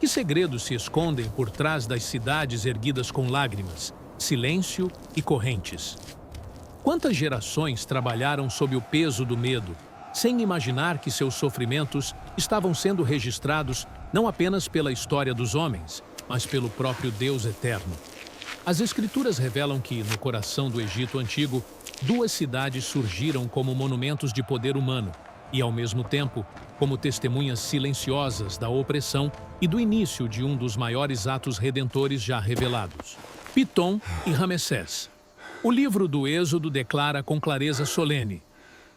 Que segredos se escondem por trás das cidades erguidas com lágrimas, silêncio e correntes? Quantas gerações trabalharam sob o peso do medo, sem imaginar que seus sofrimentos estavam sendo registrados não apenas pela história dos homens, mas pelo próprio Deus eterno? As Escrituras revelam que, no coração do Egito Antigo, duas cidades surgiram como monumentos de poder humano e, ao mesmo tempo, como testemunhas silenciosas da opressão e do início de um dos maiores atos redentores já revelados: Pitom e Ramessés. O livro do Êxodo declara com clareza solene: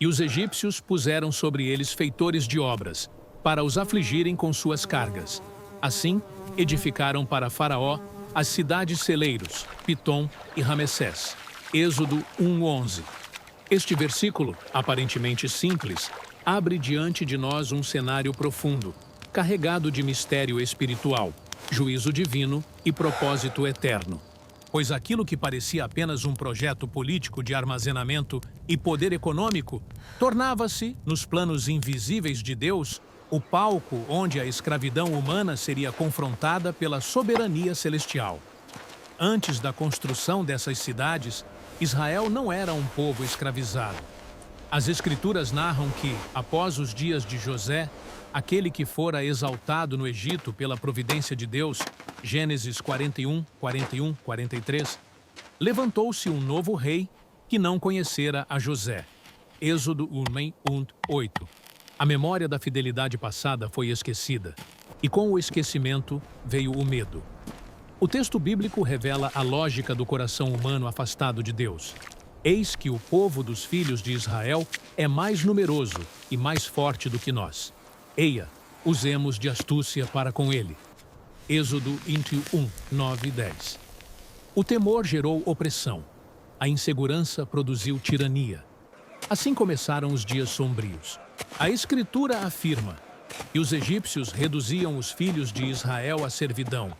"E os egípcios puseram sobre eles feitores de obras, para os afligirem com suas cargas. Assim, edificaram para Faraó as cidades celeiros, Pitom e Ramessés." Êxodo 1:11. Este versículo, aparentemente simples, abre diante de nós um cenário profundo, carregado de mistério espiritual, juízo divino e propósito eterno. Pois aquilo que parecia apenas um projeto político de armazenamento e poder econômico, tornava-se, nos planos invisíveis de Deus, o palco onde a escravidão humana seria confrontada pela soberania celestial. Antes da construção dessas cidades, Israel não era um povo escravizado. As Escrituras narram que, após os dias de José, aquele que fora exaltado no Egito pela providência de Deus, Gênesis 41, 43, levantou-se um novo rei que não conhecera a José. Êxodo 1:8. A memória da fidelidade passada foi esquecida, e com o esquecimento veio o medo. O texto bíblico revela a lógica do coração humano afastado de Deus. Eis que o povo dos filhos de Israel é mais numeroso e mais forte do que nós. Eia, usemos de astúcia para com ele. Êxodo 21, 9 e 10. O temor gerou opressão. A insegurança produziu tirania. Assim começaram os dias sombrios. A Escritura afirma: "E os egípcios reduziam os filhos de Israel à servidão,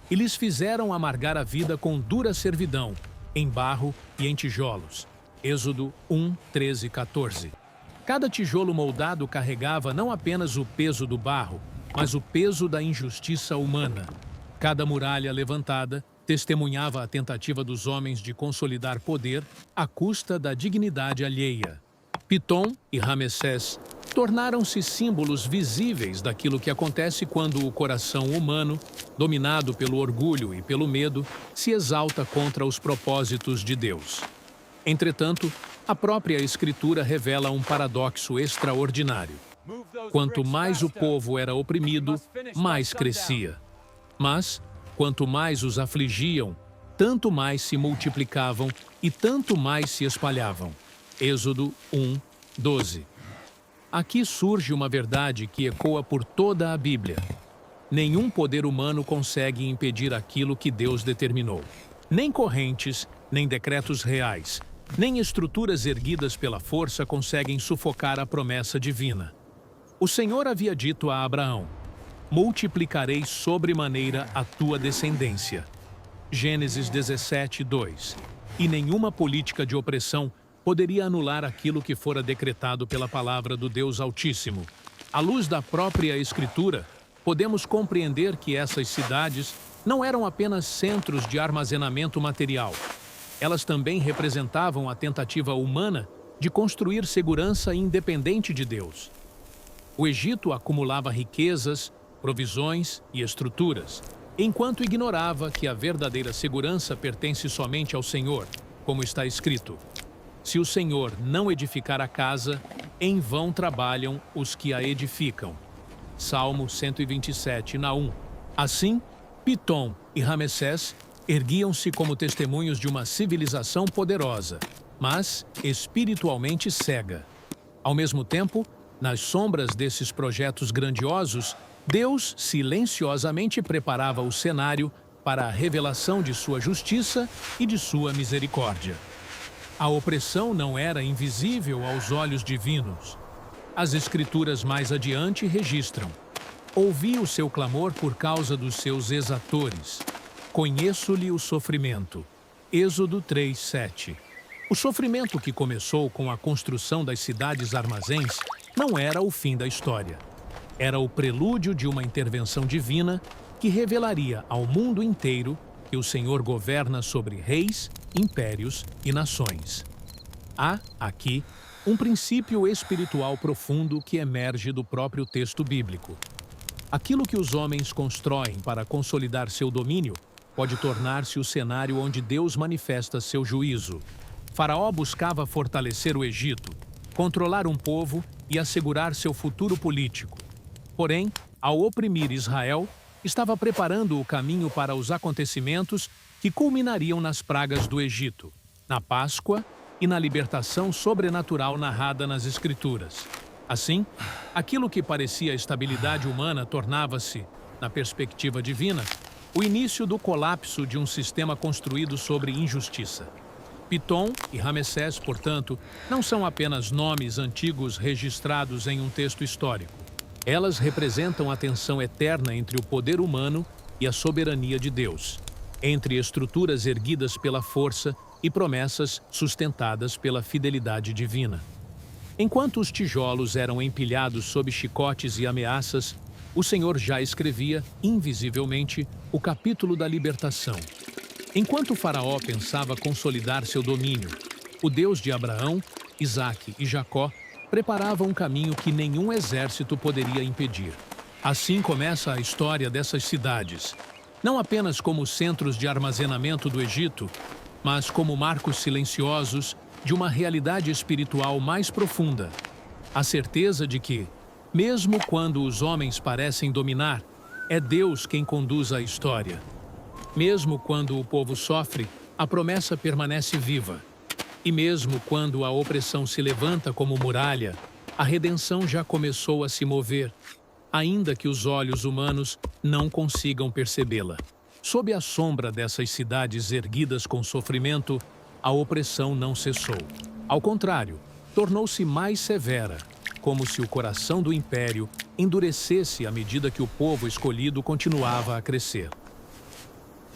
e lhes fizeram amargar a vida com dura servidão, em barro e em tijolos." Êxodo 1, 13 e 14. Cada tijolo moldado carregava não apenas o peso do barro, mas o peso da injustiça humana. Cada muralha levantada testemunhava a tentativa dos homens de consolidar poder à custa da dignidade alheia. Pitom e Ramessés tornaram-se símbolos visíveis daquilo que acontece quando o coração humano, dominado pelo orgulho e pelo medo, se exalta contra os propósitos de Deus. Entretanto, a própria Escritura revela um paradoxo extraordinário. Quanto mais o povo era oprimido, mais crescia. Mas, quanto mais os afligiam, tanto mais se multiplicavam e tanto mais se espalhavam. Êxodo 1, 12. Aqui surge uma verdade que ecoa por toda a Bíblia. Nenhum poder humano consegue impedir aquilo que Deus determinou. Nem correntes, nem decretos reais, nem estruturas erguidas pela força conseguem sufocar a promessa divina. O Senhor havia dito a Abraão: "Multiplicarei sobremaneira a tua descendência." Gênesis 17, 2. E nenhuma política de opressão poderia anular aquilo que fora decretado pela palavra do Deus Altíssimo. À luz da própria Escritura, podemos compreender que essas cidades não eram apenas centros de armazenamento material. Elas também representavam a tentativa humana de construir segurança independente de Deus. O Egito acumulava riquezas, provisões e estruturas, enquanto ignorava que a verdadeira segurança pertence somente ao Senhor, como está escrito: "Se o Senhor não edificar a casa, em vão trabalham os que a edificam." Salmo 127, 1. Assim, Pitom e Ramessés erguiam-se como testemunhos de uma civilização poderosa, mas espiritualmente cega. Ao mesmo tempo, nas sombras desses projetos grandiosos, Deus silenciosamente preparava o cenário para a revelação de sua justiça e de sua misericórdia. A opressão não era invisível aos olhos divinos. As Escrituras mais adiante registram: "Ouvi o seu clamor por causa dos seus exatores. Conheço-lhe o sofrimento." Êxodo 3, 7. O sofrimento que começou com a construção das cidades armazéns não era o fim da história. Era o prelúdio de uma intervenção divina que revelaria ao mundo inteiro que o Senhor governa sobre reis, impérios e nações. Há, aqui, um princípio espiritual profundo que emerge do próprio texto bíblico. Aquilo que os homens constroem para consolidar seu domínio pode tornar-se o cenário onde Deus manifesta seu juízo. Faraó buscava fortalecer o Egito, controlar um povo e assegurar seu futuro político. Porém, ao oprimir Israel, estava preparando o caminho para os acontecimentos que culminariam nas pragas do Egito, na Páscoa e na libertação sobrenatural narrada nas Escrituras. Assim, aquilo que parecia estabilidade humana tornava-se, na perspectiva divina, o início do colapso de um sistema construído sobre injustiça. Pitom e Ramessés, portanto, não são apenas nomes antigos registrados em um texto histórico. Elas representam a tensão eterna entre o poder humano e a soberania de Deus, entre estruturas erguidas pela força e promessas sustentadas pela fidelidade divina. Enquanto os tijolos eram empilhados sob chicotes e ameaças, o Senhor já escrevia, invisivelmente, o capítulo da libertação. Enquanto o faraó pensava consolidar seu domínio, o Deus de Abraão, Isaque e Jacó preparava um caminho que nenhum exército poderia impedir. Assim começa a história dessas cidades, não apenas como centros de armazenamento do Egito, mas como marcos silenciosos de uma realidade espiritual mais profunda. A certeza de que, mesmo quando os homens parecem dominar, é Deus quem conduz a história. Mesmo quando o povo sofre, a promessa permanece viva. E mesmo quando a opressão se levanta como muralha, a redenção já começou a se mover, ainda que os olhos humanos não consigam percebê-la. Sob a sombra dessas cidades erguidas com sofrimento, a opressão não cessou. Ao contrário, tornou-se mais severa, como se o coração do império endurecesse à medida que o povo escolhido continuava a crescer.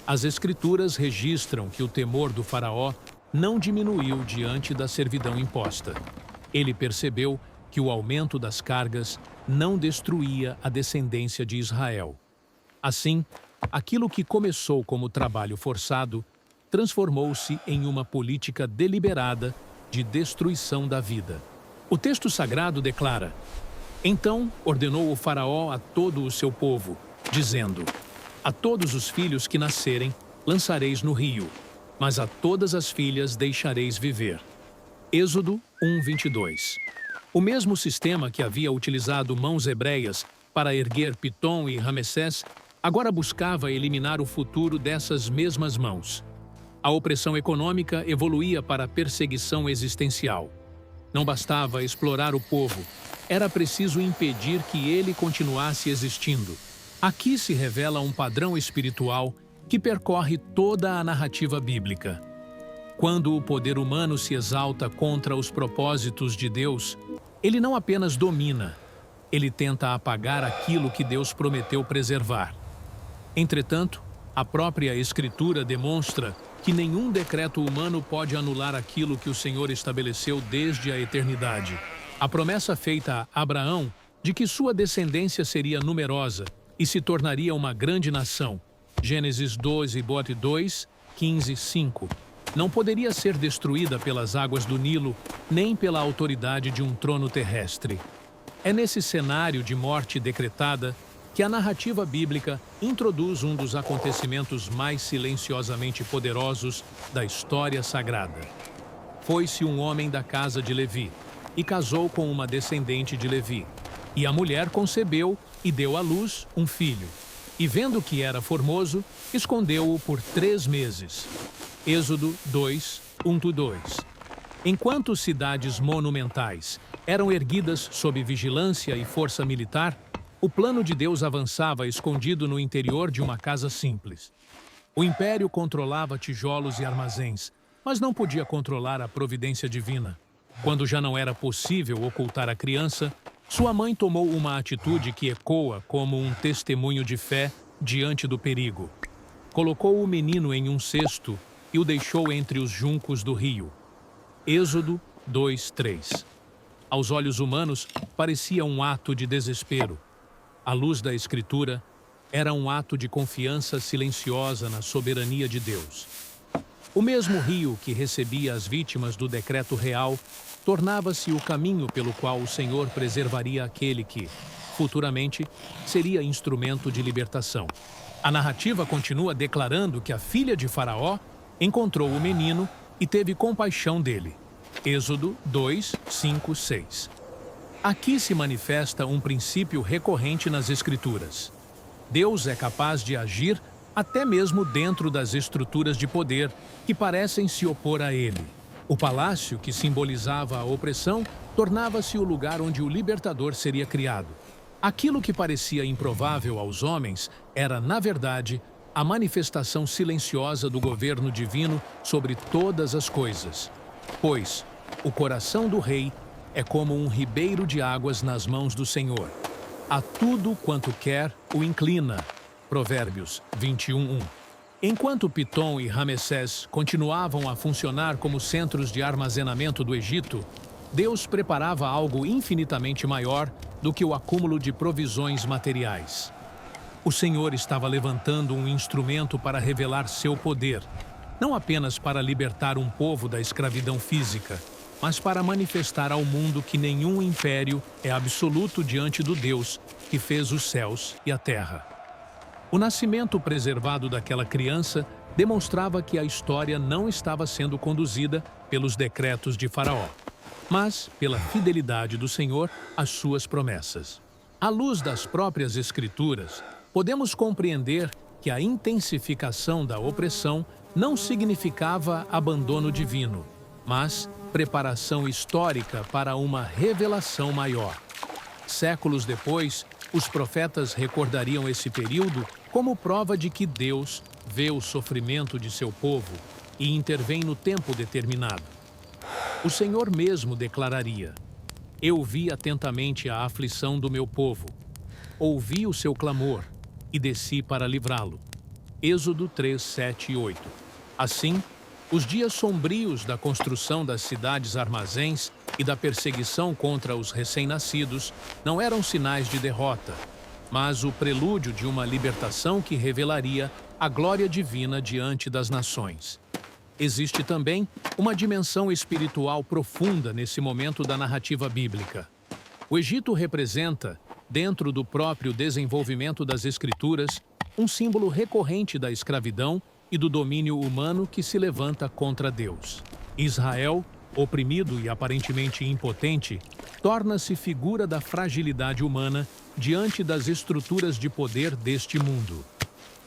As Escrituras registram que o temor do faraó não diminuiu diante da servidão imposta. Ele percebeu que o aumento das cargas não destruía a descendência de Israel. Assim, aquilo que começou como trabalho forçado transformou-se em uma política deliberada de destruição da vida. O texto sagrado declara: "Então ordenou o faraó a todo o seu povo, dizendo: a todos os filhos que nascerem lançareis no rio, mas a todas as filhas deixareis viver." Êxodo 1:22. O mesmo sistema que havia utilizado mãos hebreias para erguer Pitom e Ramessés agora buscava eliminar o futuro dessas mesmas mãos. A opressão econômica evoluía para a perseguição existencial. Não bastava explorar o povo, era preciso impedir que ele continuasse existindo. Aqui se revela um padrão espiritual que percorre toda a narrativa bíblica. Quando o poder humano se exalta contra os propósitos de Deus, ele não apenas domina, ele tenta apagar aquilo que Deus prometeu preservar. Entretanto, a própria Escritura demonstra que nenhum decreto humano pode anular aquilo que o Senhor estabeleceu desde a eternidade. A promessa feita a Abraão de que sua descendência seria numerosa e se tornaria uma grande nação, Gênesis 12:2, 15:5, não poderia ser destruída pelas águas do Nilo nem pela autoridade de um trono terrestre. É nesse cenário de morte decretada que a narrativa bíblica introduz um dos acontecimentos mais silenciosamente poderosos da história sagrada. Foi-se um homem da casa de Levi e casou com uma descendente de Levi. E a mulher concebeu e deu à luz um filho. E vendo que era formoso, escondeu-o por 3 meses. Êxodo 2:1-2. Enquanto cidades monumentais eram erguidas sob vigilância e força militar, o plano de Deus avançava escondido no interior de uma casa simples. O império controlava tijolos e armazéns, mas não podia controlar a providência divina. Quando já não era possível ocultar a criança, sua mãe tomou uma atitude que ecoa como um testemunho de fé diante do perigo. Colocou o menino em um cesto e o deixou entre os juncos do rio. Êxodo 2:3. Aos olhos humanos, parecia um ato de desespero. À luz da Escritura, era um ato de confiança silenciosa na soberania de Deus. O mesmo rio que recebia as vítimas do decreto real tornava-se o caminho pelo qual o Senhor preservaria aquele que, futuramente, seria instrumento de libertação. A narrativa continua declarando que a filha de Faraó encontrou o menino e teve compaixão dele. Êxodo 2, 5, 6. Aqui se manifesta um princípio recorrente nas Escrituras. Deus é capaz de agir até mesmo dentro das estruturas de poder que parecem se opor a ele. O palácio, que simbolizava a opressão, tornava-se o lugar onde o libertador seria criado. Aquilo que parecia improvável aos homens era, na verdade, a manifestação silenciosa do governo divino sobre todas as coisas. Pois o coração do rei é como um ribeiro de águas nas mãos do Senhor. A tudo quanto quer o inclina. Provérbios 21:1. Enquanto Pitom e Ramessés continuavam a funcionar como centros de armazenamento do Egito, Deus preparava algo infinitamente maior do que o acúmulo de provisões materiais. O Senhor estava levantando um instrumento para revelar seu poder, não apenas para libertar um povo da escravidão física, mas para manifestar ao mundo que nenhum império é absoluto diante do Deus que fez os céus e a terra. O nascimento preservado daquela criança demonstrava que a história não estava sendo conduzida pelos decretos de Faraó, mas pela fidelidade do Senhor às suas promessas. À luz das próprias Escrituras, podemos compreender que a intensificação da opressão não significava abandono divino, mas preparação histórica para uma revelação maior. Séculos depois, os profetas recordariam esse período como prova de que Deus vê o sofrimento de seu povo e intervém no tempo determinado. O Senhor mesmo declararia: Eu vi atentamente a aflição do meu povo, ouvi o seu clamor e desci para livrá-lo. Êxodo 3, 7 e 8. Assim, os dias sombrios da construção das cidades armazéns e da perseguição contra os recém-nascidos não eram sinais de derrota, mas o prelúdio de uma libertação que revelaria a glória divina diante das nações. Existe também uma dimensão espiritual profunda nesse momento da narrativa bíblica. O Egito representa, dentro do próprio desenvolvimento das Escrituras, um símbolo recorrente da escravidão e do domínio humano que se levanta contra Deus. Israel, oprimido e aparentemente impotente, torna-se figura da fragilidade humana diante das estruturas de poder deste mundo.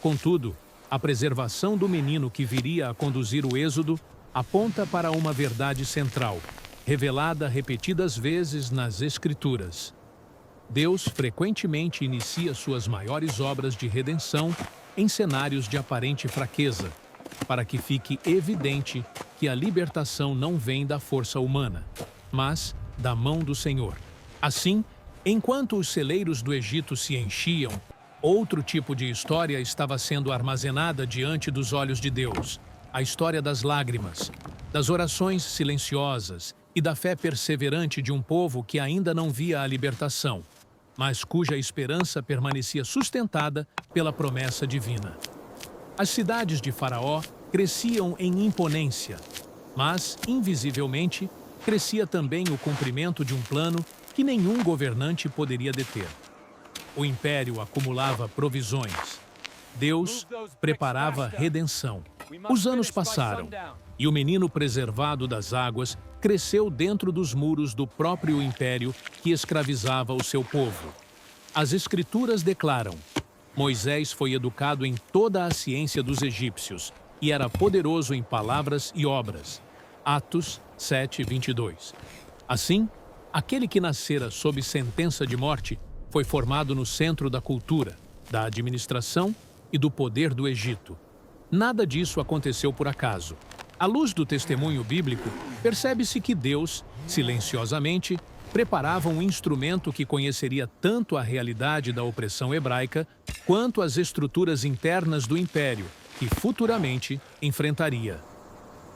Contudo, a preservação do menino que viria a conduzir o êxodo aponta para uma verdade central, revelada repetidas vezes nas Escrituras. Deus frequentemente inicia suas maiores obras de redenção em cenários de aparente fraqueza, para que fique evidente que a libertação não vem da força humana, mas da mão do Senhor. Assim, enquanto os celeiros do Egito se enchiam, outro tipo de história estava sendo armazenada diante dos olhos de Deus: a história das lágrimas, das orações silenciosas e da fé perseverante de um povo que ainda não via a libertação, mas cuja esperança permanecia sustentada pela promessa divina. As cidades de Faraó cresciam em imponência, mas, invisivelmente, crescia também o cumprimento de um plano que nenhum governante poderia deter. O império acumulava provisões. Deus preparava redenção. Os anos passaram, e o menino preservado das águas cresceu dentro dos muros do próprio império que escravizava o seu povo. As Escrituras declaram: Moisés foi educado em toda a ciência dos egípcios e era poderoso em palavras e obras. Atos 7, 22. Assim, aquele que nascera sob sentença de morte foi formado no centro da cultura, da administração e do poder do Egito. Nada disso aconteceu por acaso. À luz do testemunho bíblico, percebe-se que Deus, silenciosamente, preparava um instrumento que conheceria tanto a realidade da opressão hebraica quanto as estruturas internas do império, que futuramente enfrentaria.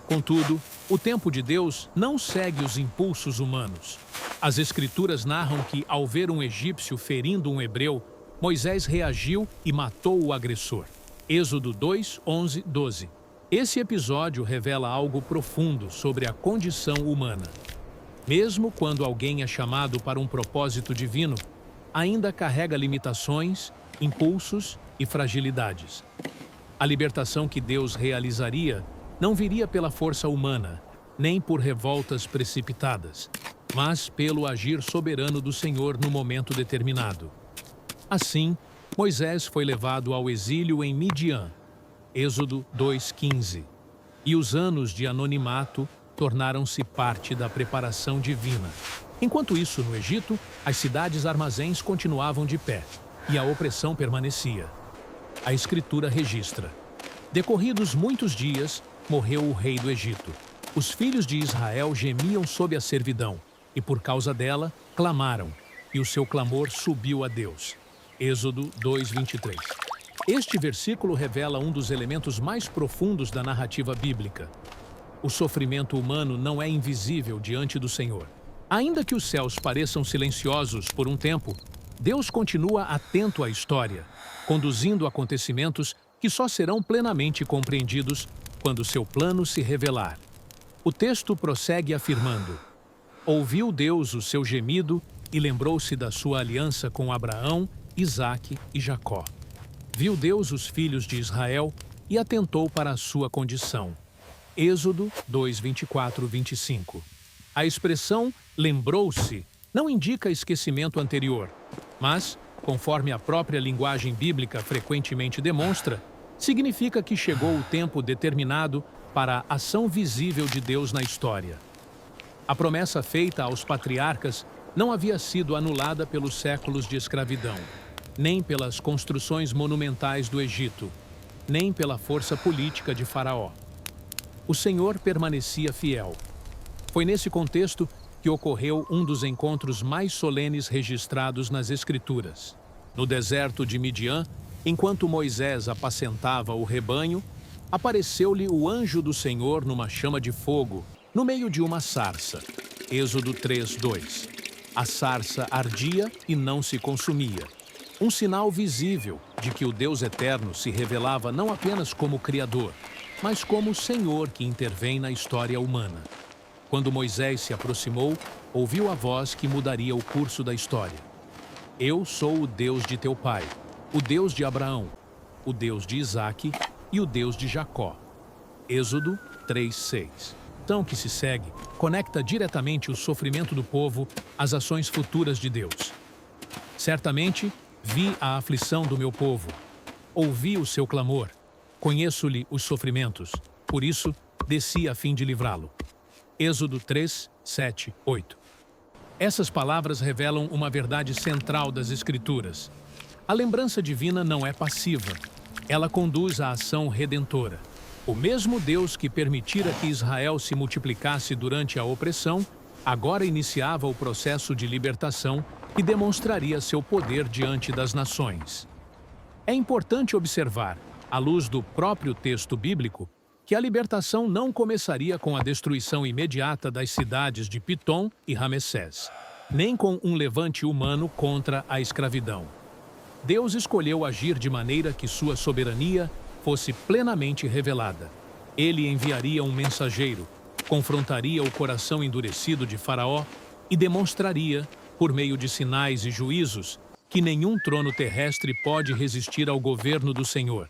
Contudo, o tempo de Deus não segue os impulsos humanos. As Escrituras narram que, ao ver um egípcio ferindo um hebreu, Moisés reagiu e matou o agressor. Êxodo 2, 11, 12. Esse episódio revela algo profundo sobre a condição humana. Mesmo quando alguém é chamado para um propósito divino, ainda carrega limitações, impulsos e fragilidades. A libertação que Deus realizaria não viria pela força humana, nem por revoltas precipitadas, mas pelo agir soberano do Senhor no momento determinado. Assim, Moisés foi levado ao exílio em Midian, Êxodo 2:15, e os anos de anonimato tornaram-se parte da preparação divina. Enquanto isso, no Egito, as cidades-armazéns continuavam de pé, e a opressão permanecia. A Escritura registra: decorridos muitos dias, morreu o rei do Egito. Os filhos de Israel gemiam sob a servidão, e por causa dela, clamaram, e o seu clamor subiu a Deus. Êxodo 2:23. Este versículo revela um dos elementos mais profundos da narrativa bíblica. O sofrimento humano não é invisível diante do Senhor. Ainda que os céus pareçam silenciosos por um tempo, Deus continua atento à história, conduzindo acontecimentos que só serão plenamente compreendidos quando seu plano se revelar. O texto prossegue afirmando: ouviu Deus o seu gemido e lembrou-se da sua aliança com Abraão, Isaque e Jacó. Viu Deus os filhos de Israel e atentou para a sua condição. Êxodo 2:24-25. A expressão lembrou-se não indica esquecimento anterior, mas, conforme a própria linguagem bíblica frequentemente demonstra, significa que chegou o tempo determinado para a ação visível de Deus na história. A promessa feita aos patriarcas não havia sido anulada pelos séculos de escravidão, nem pelas construções monumentais do Egito, nem pela força política de Faraó. O Senhor permanecia fiel. Foi nesse contexto que ocorreu um dos encontros mais solenes registrados nas Escrituras. No deserto de Midian, enquanto Moisés apacentava o rebanho, apareceu-lhe o anjo do Senhor numa chama de fogo, no meio de uma sarça. Êxodo 3:2. A sarça ardia e não se consumia. Um sinal visível de que o Deus eterno se revelava não apenas como Criador, mas como o Senhor que intervém na história humana. Quando Moisés se aproximou, ouviu a voz que mudaria o curso da história. Eu sou o Deus de teu pai, o Deus de Abraão, o Deus de Isaque e o Deus de Jacó. Êxodo 3:6. Então que se segue, conecta diretamente o sofrimento do povo às ações futuras de Deus. Certamente, vi a aflição do meu povo, ouvi o seu clamor, conheço-lhe os sofrimentos, por isso desci a fim de livrá-lo. Êxodo 3, 7, 8. Essas palavras revelam uma verdade central das Escrituras. A lembrança divina não é passiva, ela conduz à ação redentora. O mesmo Deus que permitira que Israel se multiplicasse durante a opressão, agora iniciava o processo de libertação e demonstraria seu poder diante das nações. É importante observar, à luz do próprio texto bíblico, que a libertação não começaria com a destruição imediata das cidades de Pitom e Ramessés, nem com um levante humano contra a escravidão. Deus escolheu agir de maneira que sua soberania fosse plenamente revelada. Ele enviaria um mensageiro, confrontaria o coração endurecido de Faraó e demonstraria, por meio de sinais e juízos, que nenhum trono terrestre pode resistir ao governo do Senhor.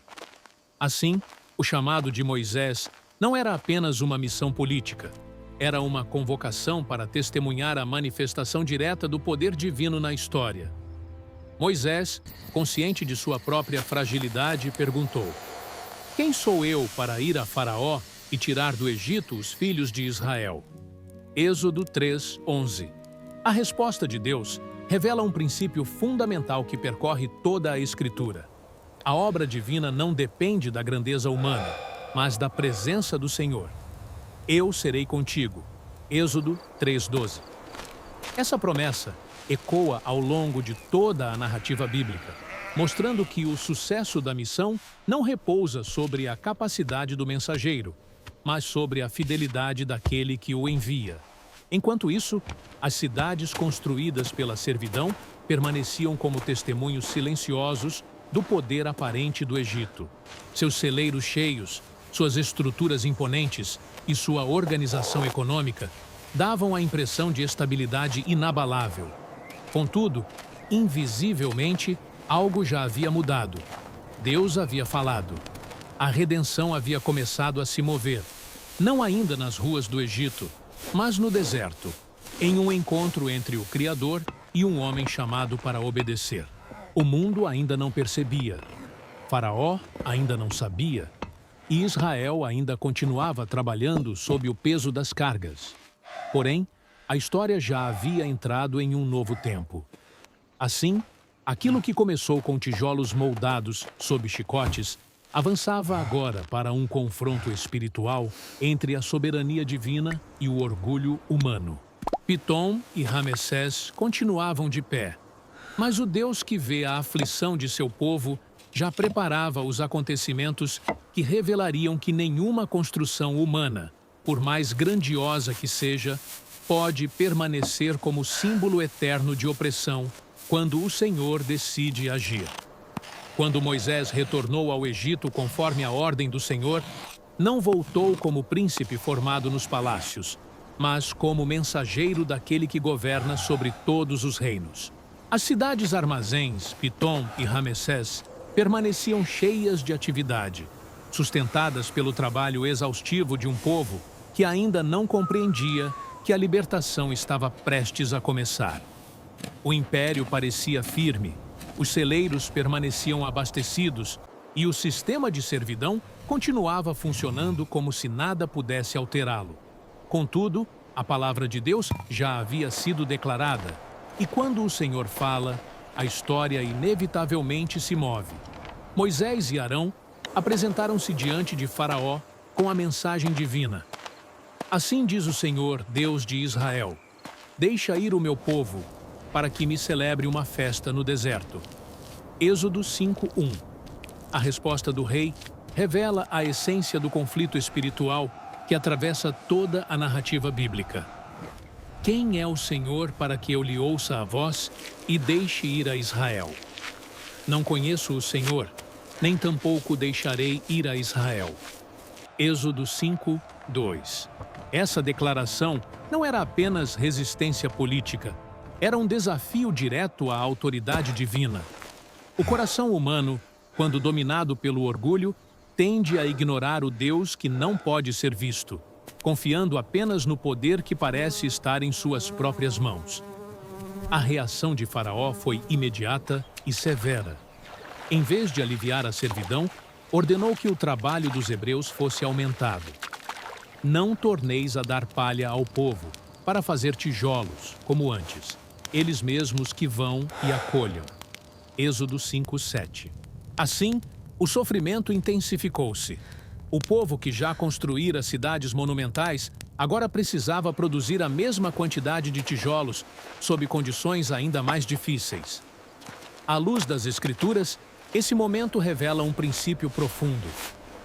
Assim, o chamado de Moisés não era apenas uma missão política, era uma convocação para testemunhar a manifestação direta do poder divino na história. Moisés, consciente de sua própria fragilidade, perguntou: quem sou eu para ir a Faraó e tirar do Egito os filhos de Israel? Êxodo 3, 11. A resposta de Deus revela um princípio fundamental que percorre toda a Escritura. A obra divina não depende da grandeza humana, mas da presença do Senhor. Eu serei contigo. Êxodo 3:12. Essa promessa ecoa ao longo de toda a narrativa bíblica, mostrando que o sucesso da missão não repousa sobre a capacidade do mensageiro, mas sobre a fidelidade daquele que o envia. Enquanto isso, as cidades construídas pela servidão permaneciam como testemunhos silenciosos do poder aparente do Egito. Seus celeiros cheios, suas estruturas imponentes e sua organização econômica davam a impressão de estabilidade inabalável. Contudo, invisivelmente, algo já havia mudado. Deus havia falado. A redenção havia começado a se mover, não ainda nas ruas do Egito, mas no deserto, em um encontro entre o Criador e um homem chamado para obedecer. O mundo ainda não percebia, Faraó ainda não sabia, e Israel ainda continuava trabalhando sob o peso das cargas. Porém, a história já havia entrado em um novo tempo. Assim, aquilo que começou com tijolos moldados sob chicotes avançava agora para um confronto espiritual entre a soberania divina e o orgulho humano. Pitom e Ramessés continuavam de pé, mas o Deus que vê a aflição de seu povo já preparava os acontecimentos que revelariam que nenhuma construção humana, por mais grandiosa que seja, pode permanecer como símbolo eterno de opressão quando o Senhor decide agir. Quando Moisés retornou ao Egito conforme a ordem do Senhor, não voltou como príncipe formado nos palácios, mas como mensageiro daquele que governa sobre todos os reinos. As cidades armazéns, Pitom e Ramessés, permaneciam cheias de atividade, sustentadas pelo trabalho exaustivo de um povo que ainda não compreendia que a libertação estava prestes a começar. O império parecia firme, os celeiros permaneciam abastecidos e o sistema de servidão continuava funcionando como se nada pudesse alterá-lo. Contudo, a palavra de Deus já havia sido declarada, e quando o Senhor fala, a história inevitavelmente se move. Moisés e Arão apresentaram-se diante de Faraó com a mensagem divina. Assim diz o Senhor, Deus de Israel: deixa ir o meu povo, para que me celebre uma festa no deserto. Êxodo 5:1. A resposta do rei revela a essência do conflito espiritual que atravessa toda a narrativa bíblica. Quem é o Senhor para que eu lhe ouça a voz e deixe ir a Israel? Não conheço o Senhor, nem tampouco deixarei ir a Israel. Êxodo 5:2. Essa declaração não era apenas resistência política, era um desafio direto à autoridade divina. O coração humano, quando dominado pelo orgulho, tende a ignorar o Deus que não pode ser visto, confiando apenas no poder que parece estar em suas próprias mãos. A reação de Faraó foi imediata e severa. Em vez de aliviar a servidão, ordenou que o trabalho dos hebreus fosse aumentado. Não torneis a dar palha ao povo, para fazer tijolos, como antes, eles mesmos que vão e acolham. Êxodo 5:7. Assim, o sofrimento intensificou-se. O povo que já construíra cidades monumentais agora precisava produzir a mesma quantidade de tijolos, sob condições ainda mais difíceis. À luz das Escrituras, esse momento revela um princípio profundo.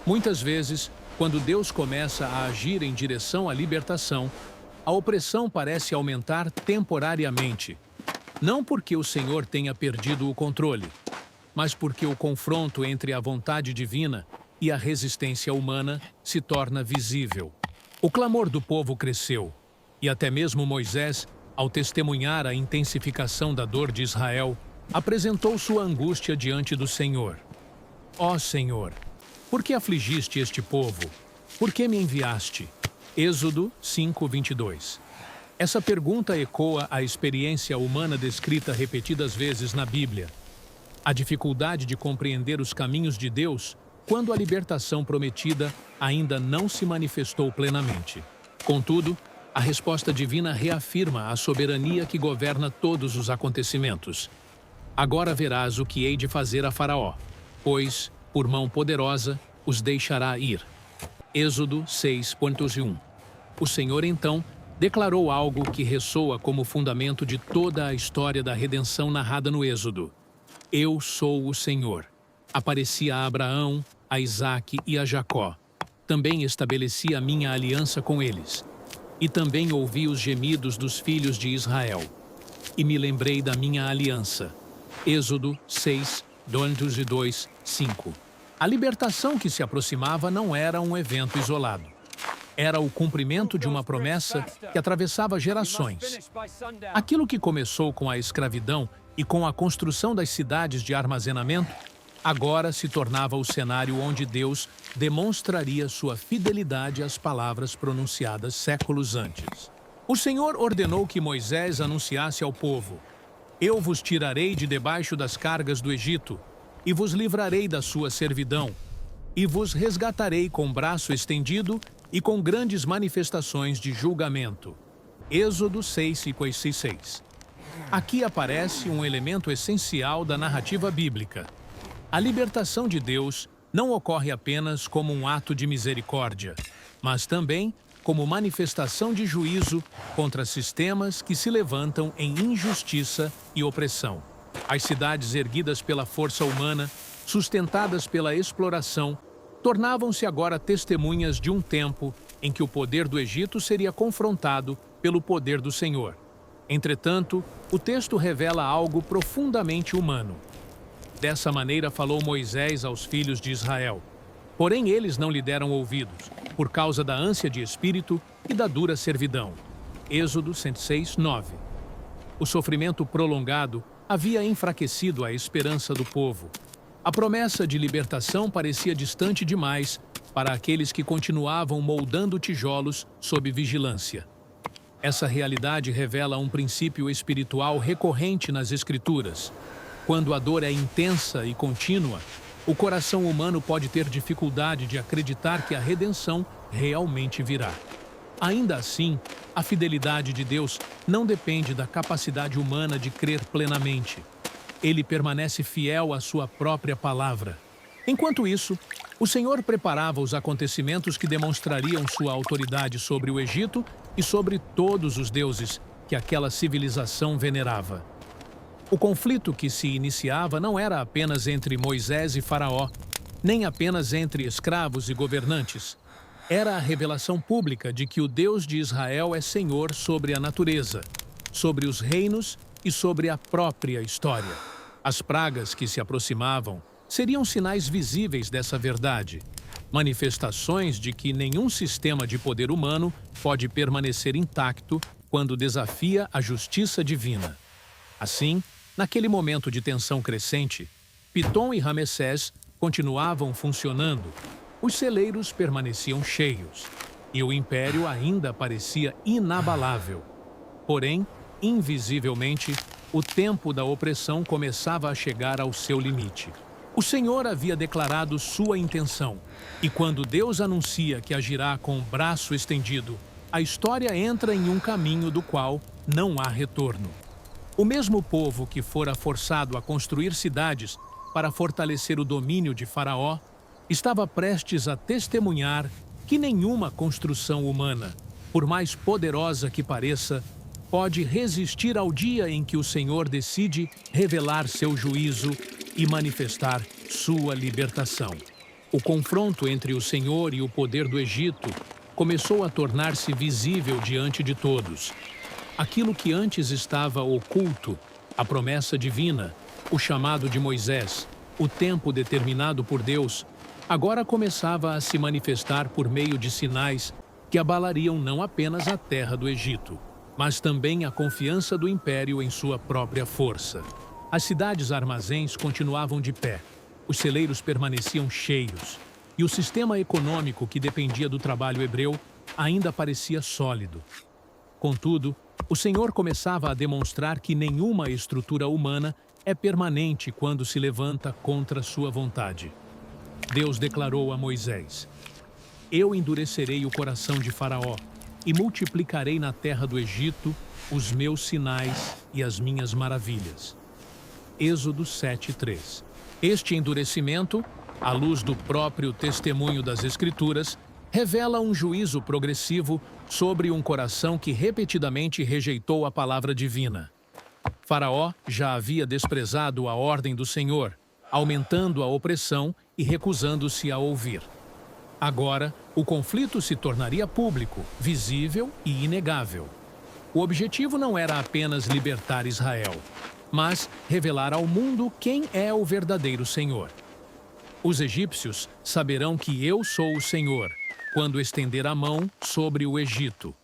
Muitas vezes, quando Deus começa a agir em direção à libertação, a opressão parece aumentar temporariamente, não porque o Senhor tenha perdido o controle, mas porque o confronto entre a vontade divina e a resistência humana se torna visível. O clamor do povo cresceu, e até mesmo Moisés, ao testemunhar a intensificação da dor de Israel, apresentou sua angústia diante do Senhor. Ó Senhor, por que afligiste este povo? Por que me enviaste? Êxodo 5:22. Essa pergunta ecoa a experiência humana descrita repetidas vezes na Bíblia. A dificuldade de compreender os caminhos de Deus quando a libertação prometida ainda não se manifestou plenamente. Contudo, a resposta divina reafirma a soberania que governa todos os acontecimentos. Agora verás o que hei de fazer a Faraó, pois, por mão poderosa, os deixará ir. Êxodo 6:1. O Senhor, então, declarou algo que ressoa como fundamento de toda a história da redenção narrada no Êxodo. Eu sou o Senhor. Apareci a Abraão, a Isaque e a Jacó. Também estabeleci a minha aliança com eles. E também ouvi os gemidos dos filhos de Israel. e me lembrei da minha aliança. Êxodo 6, 2, 5. A libertação que se aproximava não era um evento isolado. Era o cumprimento de uma promessa que atravessava gerações. Aquilo que começou com a escravidão e com a construção das cidades de armazenamento, agora se tornava o cenário onde Deus demonstraria sua fidelidade às palavras pronunciadas séculos antes. O Senhor ordenou que Moisés anunciasse ao povo: Eu vos tirarei de debaixo das cargas do Egito, e vos livrarei da sua servidão, e vos resgatarei com braço estendido e com grandes manifestações de julgamento. Êxodo 6:56. Aqui aparece um elemento essencial da narrativa bíblica. A libertação de Deus não ocorre apenas como um ato de misericórdia, mas também como manifestação de juízo contra sistemas que se levantam em injustiça e opressão. As cidades erguidas pela força humana, sustentadas pela exploração, tornavam-se agora testemunhas de um tempo em que o poder do Egito seria confrontado pelo poder do Senhor. Entretanto, o texto revela algo profundamente humano. Dessa maneira falou Moisés aos filhos de Israel. Porém, eles não lhe deram ouvidos, por causa da ânsia de espírito e da dura servidão. Êxodo 106, 9. O sofrimento prolongado havia enfraquecido a esperança do povo. A promessa de libertação parecia distante demais para aqueles que continuavam moldando tijolos sob vigilância. Essa realidade revela um princípio espiritual recorrente nas Escrituras. Quando a dor é intensa e contínua, o coração humano pode ter dificuldade de acreditar que a redenção realmente virá. Ainda assim, a fidelidade de Deus não depende da capacidade humana de crer plenamente. Ele permanece fiel à sua própria palavra. Enquanto isso, o Senhor preparava os acontecimentos que demonstrariam sua autoridade sobre o Egito e sobre todos os deuses que aquela civilização venerava. O conflito que se iniciava não era apenas entre Moisés e Faraó, nem apenas entre escravos e governantes. Era a revelação pública de que o Deus de Israel é Senhor sobre a natureza, sobre os reinos e sobre a própria história. As pragas que se aproximavam seriam sinais visíveis dessa verdade, manifestações de que nenhum sistema de poder humano pode permanecer intacto quando desafia a justiça divina. Assim, naquele momento de tensão crescente, Pitom e Ramessés continuavam funcionando, os celeiros permaneciam cheios, e o império ainda parecia inabalável. Porém, invisivelmente, o tempo da opressão começava a chegar ao seu limite. O Senhor havia declarado sua intenção, e quando Deus anuncia que agirá com o braço estendido, a história entra em um caminho do qual não há retorno. O mesmo povo que fora forçado a construir cidades para fortalecer o domínio de Faraó, estava prestes a testemunhar que nenhuma construção humana, por mais poderosa que pareça, pode resistir ao dia em que o Senhor decide revelar seu juízo e manifestar sua libertação. O confronto entre o Senhor e o poder do Egito começou a tornar-se visível diante de todos. Aquilo que antes estava oculto, a promessa divina, o chamado de Moisés, o tempo determinado por Deus, agora começava a se manifestar por meio de sinais que abalariam não apenas a terra do Egito, mas também a confiança do império em sua própria força. As cidades armazéns continuavam de pé, os celeiros permaneciam cheios, e o sistema econômico que dependia do trabalho hebreu ainda parecia sólido. Contudo, o Senhor começava a demonstrar que nenhuma estrutura humana é permanente quando se levanta contra sua vontade. Deus declarou a Moisés: Eu endurecerei o coração de Faraó e multiplicarei na terra do Egito os meus sinais e as minhas maravilhas. Êxodo 7:3. Este endurecimento, à luz do próprio testemunho das Escrituras, revela um juízo progressivo sobre um coração que repetidamente rejeitou a palavra divina. Faraó já havia desprezado a ordem do Senhor, aumentando a opressão e recusando-se a ouvir. Agora, o conflito se tornaria público, visível e inegável. O objetivo não era apenas libertar Israel, mas revelar ao mundo quem é o verdadeiro Senhor. Os egípcios saberão que eu sou o Senhor, quando estender a mão sobre o Egito.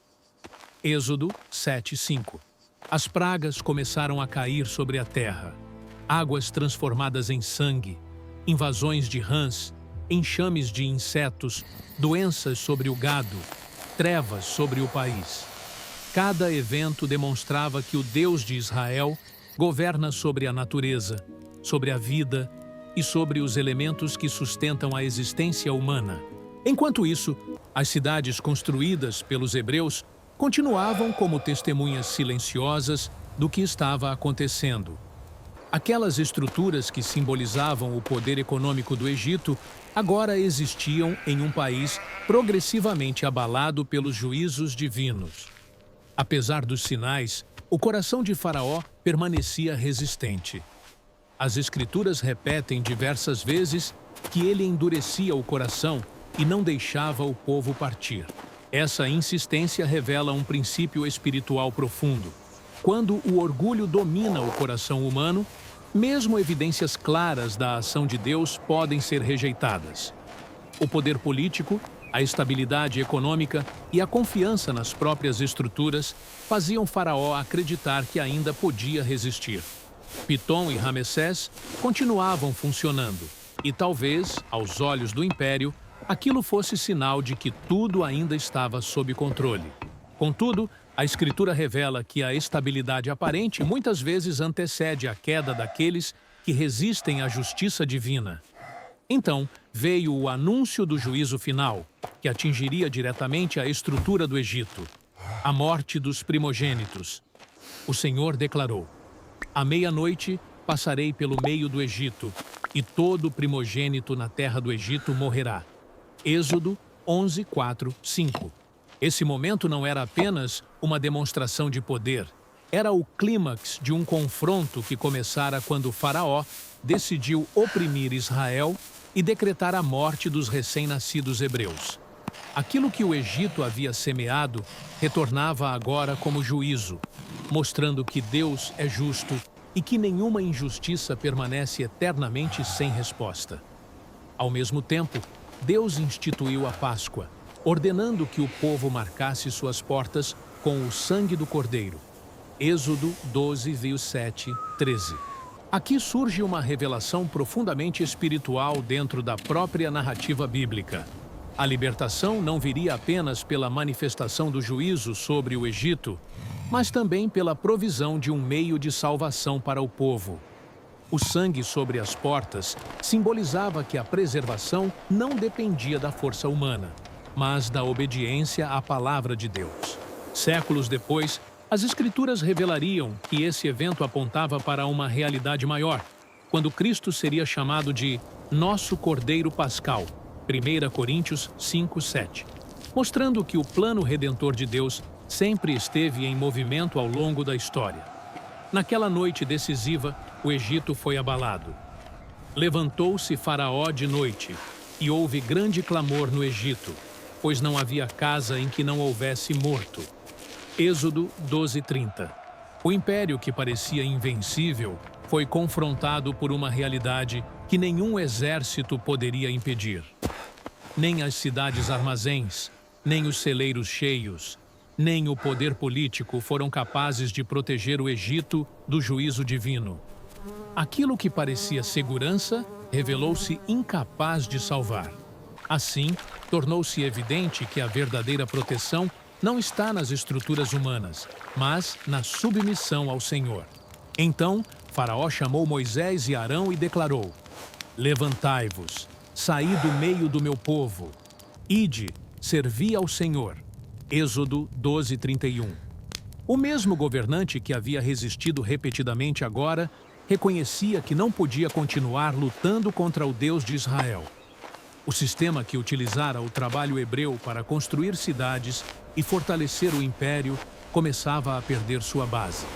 Êxodo 7:5. As pragas começaram a cair sobre a terra. Águas transformadas em sangue, invasões de rãs, enxames de insetos, doenças sobre o gado, trevas sobre o país. Cada evento demonstrava que o Deus de Israel governa sobre a natureza, sobre a vida e sobre os elementos que sustentam a existência humana. Enquanto isso, as cidades construídas pelos hebreus continuavam como testemunhas silenciosas do que estava acontecendo. Aquelas estruturas que simbolizavam o poder econômico do Egito agora existiam em um país progressivamente abalado pelos juízos divinos. Apesar dos sinais, o coração de Faraó permanecia resistente. As Escrituras repetem diversas vezes que ele endurecia o coração e não deixava o povo partir. Essa insistência revela um princípio espiritual profundo. Quando o orgulho domina o coração humano, mesmo evidências claras da ação de Deus podem ser rejeitadas. O poder político, a estabilidade econômica e a confiança nas próprias estruturas faziam Faraó acreditar que ainda podia resistir. Pitom e Ramessés continuavam funcionando, e talvez, aos olhos do império, aquilo fosse sinal de que tudo ainda estava sob controle. Contudo, a Escritura revela que a estabilidade aparente muitas vezes antecede a queda daqueles que resistem à justiça divina. Então, veio o anúncio do juízo final, que atingiria diretamente a estrutura do Egito: a morte dos primogênitos. O Senhor declarou: à meia-noite passarei pelo meio do Egito, e todo primogênito na terra do Egito morrerá. Êxodo 11, 4, 5. Esse momento não era apenas uma demonstração de poder, era o clímax de um confronto que começara quando Faraó decidiu oprimir Israel e decretar a morte dos recém-nascidos hebreus. Aquilo que o Egito havia semeado retornava agora como juízo, mostrando que Deus é justo e que nenhuma injustiça permanece eternamente sem resposta. Ao mesmo tempo, Deus instituiu a Páscoa, ordenando que o povo marcasse suas portas com o sangue do Cordeiro. Êxodo 12, 7, 13. Aqui surge uma revelação profundamente espiritual dentro da própria narrativa bíblica. A libertação não viria apenas pela manifestação do juízo sobre o Egito, mas também pela provisão de um meio de salvação para o povo. O sangue sobre as portas simbolizava que a preservação não dependia da força humana, mas da obediência à palavra de Deus. Séculos depois, as Escrituras revelariam que esse evento apontava para uma realidade maior, quando Cristo seria chamado de nosso Cordeiro Pascal, 1 Coríntios 5, 7, mostrando que o plano redentor de Deus sempre esteve em movimento ao longo da história. Naquela noite decisiva, o Egito foi abalado. Levantou-se Faraó de noite, e houve grande clamor no Egito, pois não havia casa em que não houvesse morto. Êxodo 12:30. O império que parecia invencível foi confrontado por uma realidade que nenhum exército poderia impedir. Nem as cidades armazéns, nem os celeiros cheios, nem o poder político foram capazes de proteger o Egito do juízo divino. Aquilo que parecia segurança revelou-se incapaz de salvar. Assim, tornou-se evidente que a verdadeira proteção não está nas estruturas humanas, mas na submissão ao Senhor. Então, Faraó chamou Moisés e Arão e declarou: levantai-vos, saí do meio do meu povo, ide, servi ao Senhor. Êxodo 12:31. O mesmo governante que havia resistido repetidamente agora reconhecia que não podia continuar lutando contra o Deus de Israel. O sistema que utilizara o trabalho hebreu para construir cidades e fortalecer o império começava a perder sua base.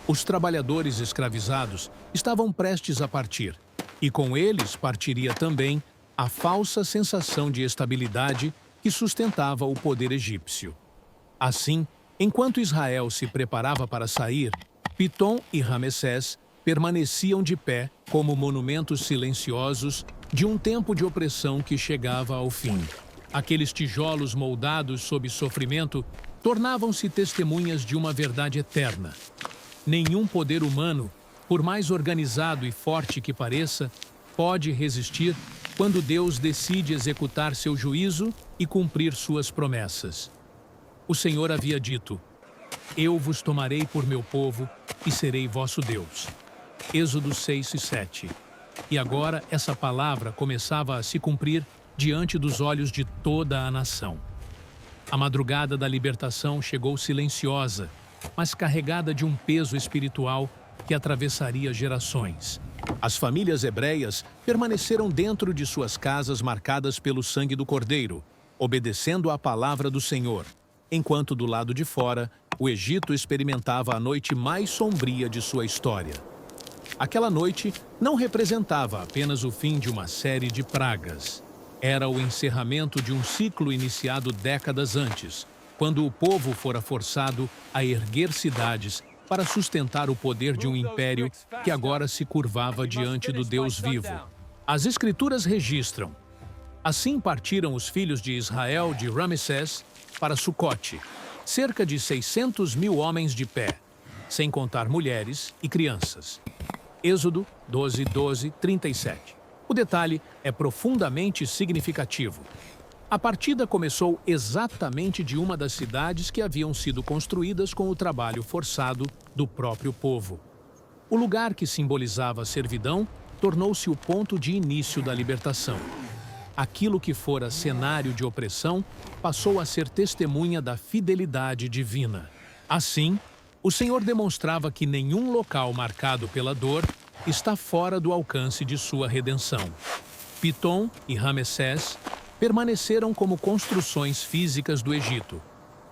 Os trabalhadores escravizados estavam prestes a partir, e com eles partiria também a falsa sensação de estabilidade que sustentava o poder egípcio. Assim, Enquanto Israel se preparava para sair, Pitom e Ramessés permaneciam de pé como monumentos silenciosos de um tempo de opressão que chegava ao fim. Aqueles tijolos moldados sob sofrimento tornavam-se testemunhas de uma verdade eterna. Nenhum poder humano, por mais organizado e forte que pareça, pode resistir quando Deus decide executar seu juízo e cumprir suas promessas. O Senhor havia dito: "Eu vos tomarei por meu povo e serei vosso Deus." Êxodo 6 e 7. E agora essa palavra começava a se cumprir diante dos olhos de toda a nação. A madrugada da libertação chegou silenciosa, mas carregada de um peso espiritual que atravessaria gerações. As famílias hebreias permaneceram dentro de suas casas marcadas pelo sangue do Cordeiro, obedecendo à palavra do Senhor, enquanto do lado de fora, o Egito experimentava a noite mais sombria de sua história. Aquela noite não representava apenas o fim de uma série de pragas. Era o encerramento de um ciclo iniciado décadas antes, quando o povo fora forçado a erguer cidades para sustentar o poder de um império que agora se curvava diante do Deus vivo. As Escrituras registram: assim partiram os filhos de Israel de Ramessés para Sucote, cerca de 600.000 homens de pé, sem contar mulheres e crianças. Êxodo 12, 37. O detalhe é profundamente significativo. A partida começou exatamente de uma das cidades que haviam sido construídas com o trabalho forçado do próprio povo. O lugar que simbolizava a servidão tornou-se o ponto de início da libertação. Aquilo que fora cenário de opressão passou a ser testemunha da fidelidade divina. Assim, o Senhor demonstrava que nenhum local marcado pela dor está fora do alcance de sua redenção. Pitom e Ramessés permaneceram como construções físicas do Egito,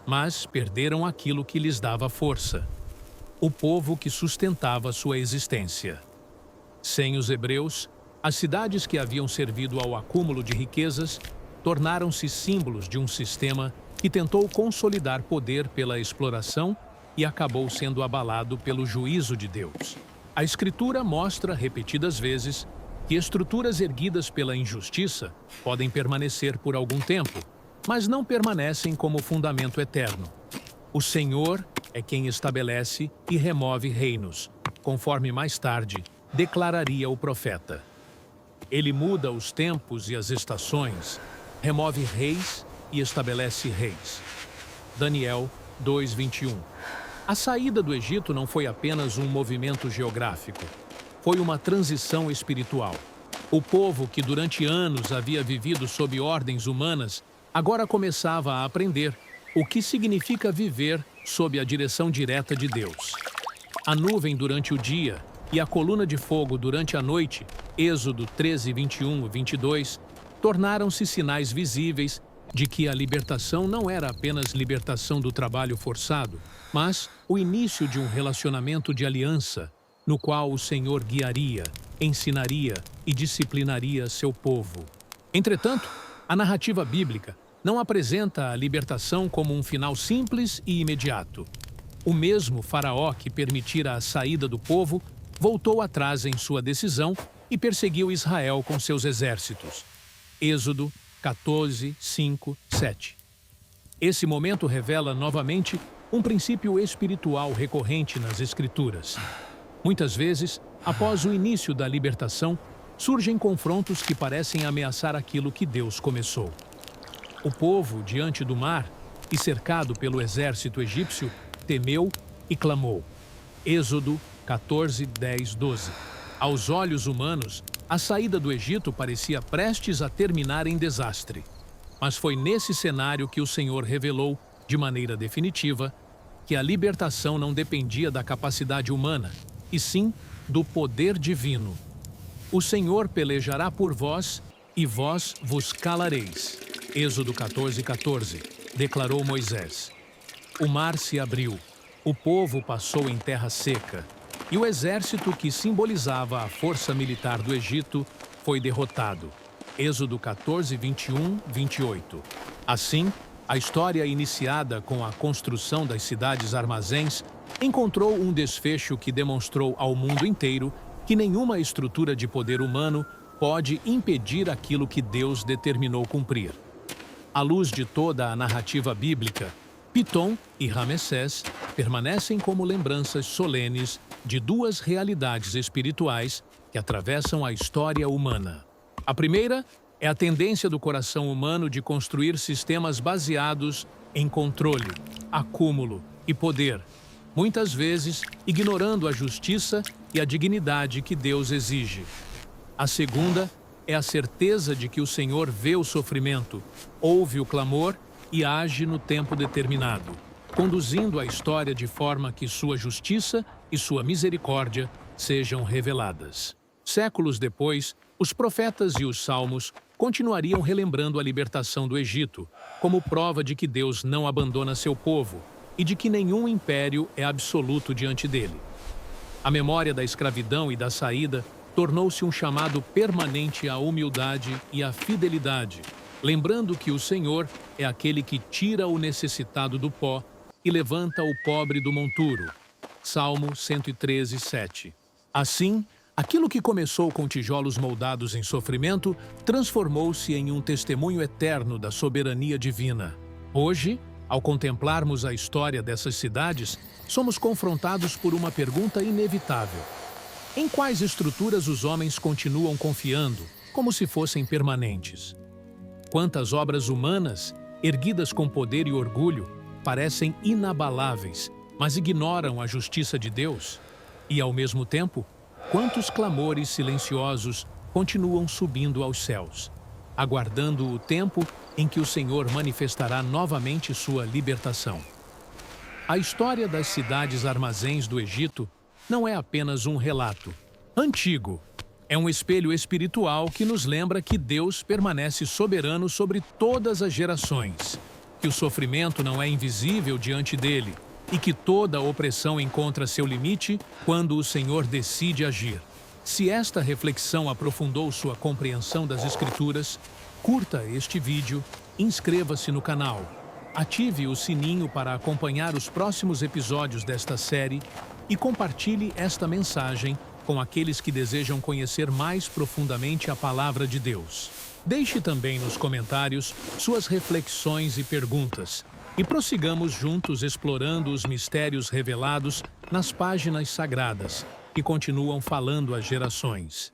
mas perderam aquilo que lhes dava força: o povo que sustentava sua existência. Sem os hebreus, as cidades que haviam servido ao acúmulo de riquezas tornaram-se símbolos de um sistema que tentou consolidar poder pela exploração e acabou sendo abalado pelo juízo de Deus. A Escritura mostra repetidas vezes que estruturas erguidas pela injustiça podem permanecer por algum tempo, mas não permanecem como fundamento eterno. O Senhor é quem estabelece e remove reinos, conforme mais tarde declararia o profeta. Ele muda os tempos e as estações, remove reis e estabelece reis. Daniel 2:21. A saída do Egito não foi apenas um movimento geográfico, foi uma transição espiritual. O povo que durante anos havia vivido sob ordens humanas, agora começava a aprender o que significa viver sob a direção direta de Deus. A nuvem durante o dia e a coluna de fogo durante a noite, Êxodo 13, 21 e 22, tornaram-se sinais visíveis de que a libertação não era apenas libertação do trabalho forçado, mas o início de um relacionamento de aliança, no qual o Senhor guiaria, ensinaria e disciplinaria seu povo. Entretanto, a narrativa bíblica não apresenta a libertação como um final simples e imediato. O mesmo Faraó que permitira a saída do povo voltou atrás em sua decisão e perseguiu Israel com seus exércitos. Êxodo 14, 5, 7. Esse momento revela novamente um princípio espiritual recorrente nas Escrituras. Muitas vezes, após o início da libertação, surgem confrontos que parecem ameaçar aquilo que Deus começou. O povo, diante do mar e cercado pelo exército egípcio, temeu e clamou. Êxodo 14, 10, 12. Aos olhos humanos, a saída do Egito parecia prestes a terminar em desastre. Mas foi nesse cenário que o Senhor revelou, de maneira definitiva, que a libertação não dependia da capacidade humana, e sim do poder divino. O Senhor pelejará por vós, e vós vos calareis. Êxodo 14, 14, declarou Moisés. O mar se abriu, o povo passou em terra seca, e o exército que simbolizava a força militar do Egito foi derrotado. Êxodo 14, 21, 28. Assim, A história iniciada com a construção das cidades-armazéns encontrou um desfecho que demonstrou ao mundo inteiro que nenhuma estrutura de poder humano pode impedir aquilo que Deus determinou cumprir. À luz de toda a narrativa bíblica, Pitom e Ramessés permanecem como lembranças solenes de duas realidades espirituais que atravessam a história humana. A primeira é a tendência do coração humano de construir sistemas baseados em controle, acúmulo e poder, muitas vezes ignorando a justiça e a dignidade que Deus exige. A segunda é a certeza de que o Senhor vê o sofrimento, ouve o clamor e age no tempo determinado, conduzindo a história de forma que sua justiça e sua misericórdia sejam reveladas. Séculos depois, os profetas e os salmos continuariam relembrando a libertação do Egito, como prova de que Deus não abandona seu povo e de que nenhum império é absoluto diante dele. A memória da escravidão e da saída tornou-se um chamado permanente à humildade e à fidelidade, lembrando que o Senhor é aquele que tira o necessitado do pó e levanta o pobre do monturo. Salmo 113, 7. Assim, aquilo que começou com tijolos moldados em sofrimento transformou-se em um testemunho eterno da soberania divina. Hoje, ao contemplarmos a história dessas cidades, somos confrontados por uma pergunta inevitável. Em quais estruturas os homens continuam confiando, como se fossem permanentes? Quantas obras humanas, erguidas com poder e orgulho, parecem inabaláveis, mas ignoram a justiça de Deus? E, ao mesmo tempo, quantos clamores silenciosos continuam subindo aos céus, aguardando o tempo em que o Senhor manifestará novamente sua libertação? A história das cidades-armazéns do Egito não é apenas um relato antigo. É um espelho espiritual que nos lembra que Deus permanece soberano sobre todas as gerações, que o sofrimento não é invisível diante dele e que toda opressão encontra seu limite quando o Senhor decide agir. Se esta reflexão aprofundou sua compreensão das Escrituras, curta este vídeo, inscreva-se no canal, ative o sininho para acompanhar os próximos episódios desta série e compartilhe esta mensagem com aqueles que desejam conhecer mais profundamente a Palavra de Deus. Deixe também nos comentários suas reflexões e perguntas, e prossigamos juntos explorando os mistérios revelados nas páginas sagradas que continuam falando às gerações.